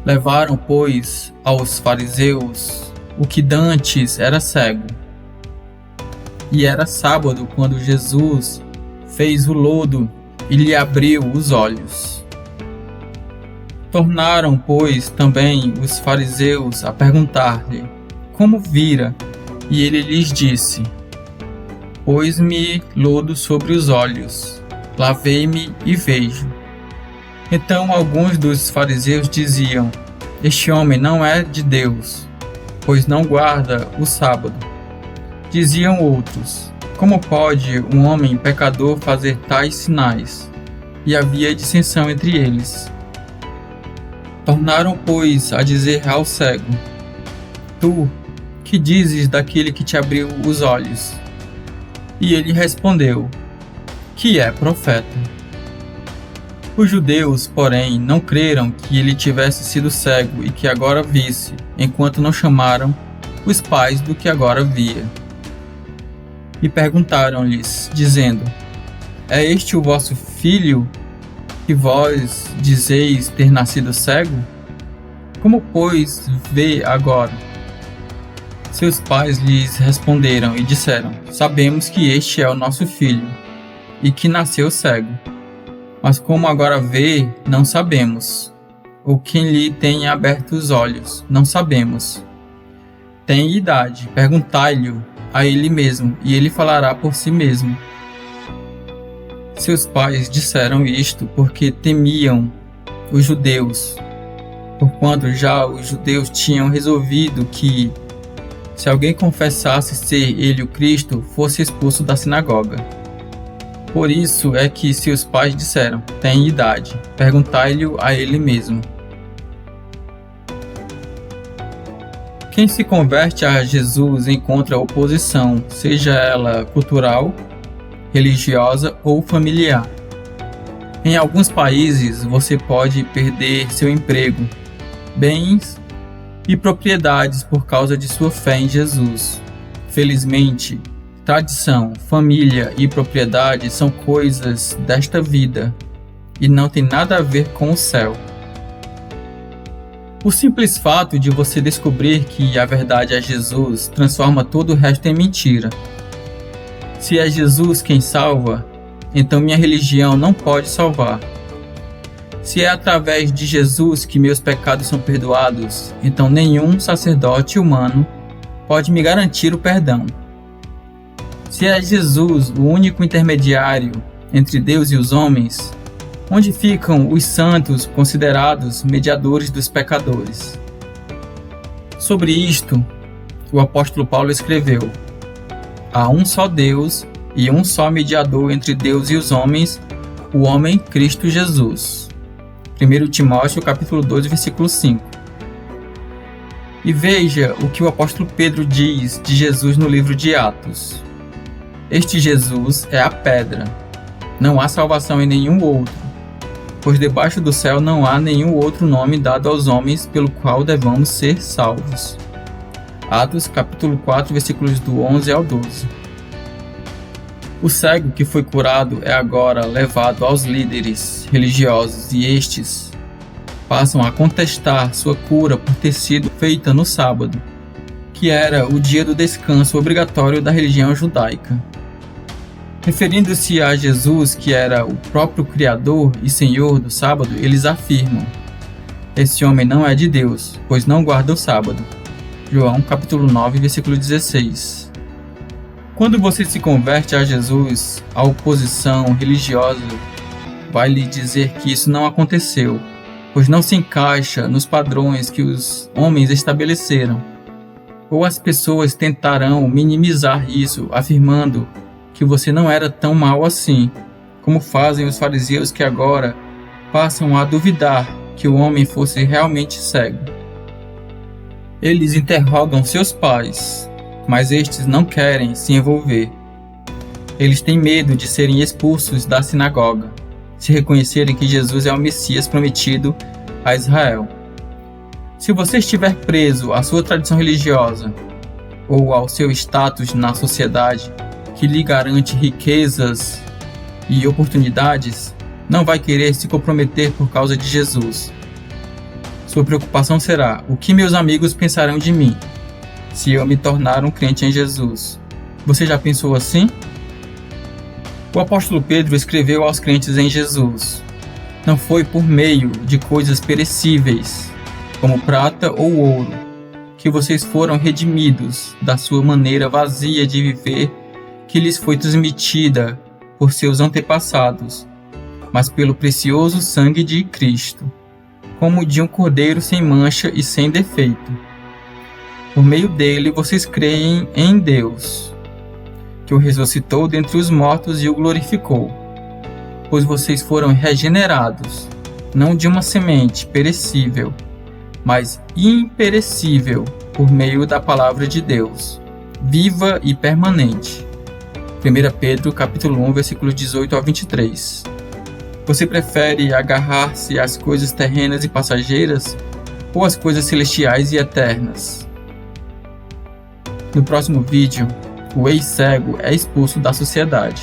Levaram, pois, aos fariseus o que dantes era cego. E era sábado quando Jesus fez o lodo e lhe abriu os olhos. Tornaram, pois, também os fariseus a perguntar-lhe como vira, e ele lhes disse: Pôs-me lodo sobre os olhos, lavei-me e vejo. Então alguns dos fariseus diziam: Este homem não é de Deus, pois não guarda o sábado. Diziam outros: Como pode um homem pecador fazer tais sinais? E havia dissensão entre eles. Tornaram, pois, a dizer ao cego: Tu, que dizes daquele que te abriu os olhos? E ele respondeu: Que é profeta. Os judeus, porém, não creram que ele tivesse sido cego e que agora visse, enquanto não chamaram os pais do que agora via. E perguntaram-lhes, dizendo: É este o vosso filho, que vós dizeis ter nascido cego? Como, pois, vê agora? Seus pais lhes responderam e disseram: Sabemos que este é o nosso filho, e que nasceu cego. Mas como agora vê, não sabemos. Ou quem lhe tenha aberto os olhos, não sabemos. Tem idade, perguntai-lhe a ele mesmo, e ele falará por si mesmo. Seus pais disseram isto porque temiam os judeus, porquanto já os judeus tinham resolvido que, se alguém confessasse ser ele o Cristo, fosse expulso da sinagoga. Por isso é que seus pais disseram: Tem idade, perguntai-lhe a ele mesmo. Quem se converte a Jesus encontra oposição, seja ela cultural, religiosa ou familiar. Em alguns países você pode perder seu emprego, bens e propriedades por causa de sua fé em Jesus. Felizmente, tradição, família e propriedade são coisas desta vida e não tem nada a ver com o céu. O simples fato de você descobrir que a verdade é Jesus transforma todo o resto em mentira. Se é Jesus quem salva, então minha religião não pode salvar. Se é através de Jesus que meus pecados são perdoados, então nenhum sacerdote humano pode me garantir o perdão. Se é Jesus o único intermediário entre Deus e os homens, onde ficam os santos considerados mediadores dos pecadores? Sobre isto, o apóstolo Paulo escreveu: Há um só Deus e um só mediador entre Deus e os homens, o homem Cristo Jesus. 1 Timóteo capítulo 2, versículo 5. E veja o que o apóstolo Pedro diz de Jesus no livro de Atos. Este Jesus é a pedra. Não há salvação em nenhum outro, pois debaixo do céu não há nenhum outro nome dado aos homens pelo qual devamos ser salvos. Atos capítulo 4, versículos do 11 ao 12. O cego que foi curado é agora levado aos líderes religiosos e estes passam a contestar sua cura por ter sido feita no sábado, que era o dia do descanso obrigatório da religião judaica. Referindo-se a Jesus, que era o próprio Criador e Senhor do sábado, eles afirmam: Esse homem não é de Deus, pois não guarda o sábado. João capítulo 9, versículo 16. Quando você se converte a Jesus, a oposição religiosa vai lhe dizer que isso não aconteceu, pois não se encaixa nos padrões que os homens estabeleceram. Ou as pessoas tentarão minimizar isso, afirmando que você não era tão mal assim, como fazem os fariseus que agora passam a duvidar que o homem fosse realmente cego. Eles interrogam seus pais, mas estes não querem se envolver. Eles têm medo de serem expulsos da sinagoga, se reconhecerem que Jesus é o Messias prometido a Israel. Se você estiver preso à sua tradição religiosa ou ao seu status na sociedade, que lhe garante riquezas e oportunidades, não vai querer se comprometer por causa de Jesus. Sua preocupação será: o que meus amigos pensarão de mim se eu me tornar um crente em Jesus? Você já pensou assim? O apóstolo Pedro escreveu aos crentes em Jesus: não foi por meio de coisas perecíveis, como prata ou ouro, que vocês foram redimidos da sua maneira vazia de viver que lhes foi transmitida por seus antepassados, mas pelo precioso sangue de Cristo, como de um cordeiro sem mancha e sem defeito. Por meio dele vocês creem em Deus, que o ressuscitou dentre os mortos e o glorificou, pois vocês foram regenerados, não de uma semente perecível, mas imperecível, por meio da palavra de Deus, viva e permanente. 1 Pedro capítulo 1, versículos 18 a 23. Você prefere agarrar-se às coisas terrenas e passageiras ou às coisas celestiais e eternas? No próximo vídeo, o ex-cego é expulso da sociedade.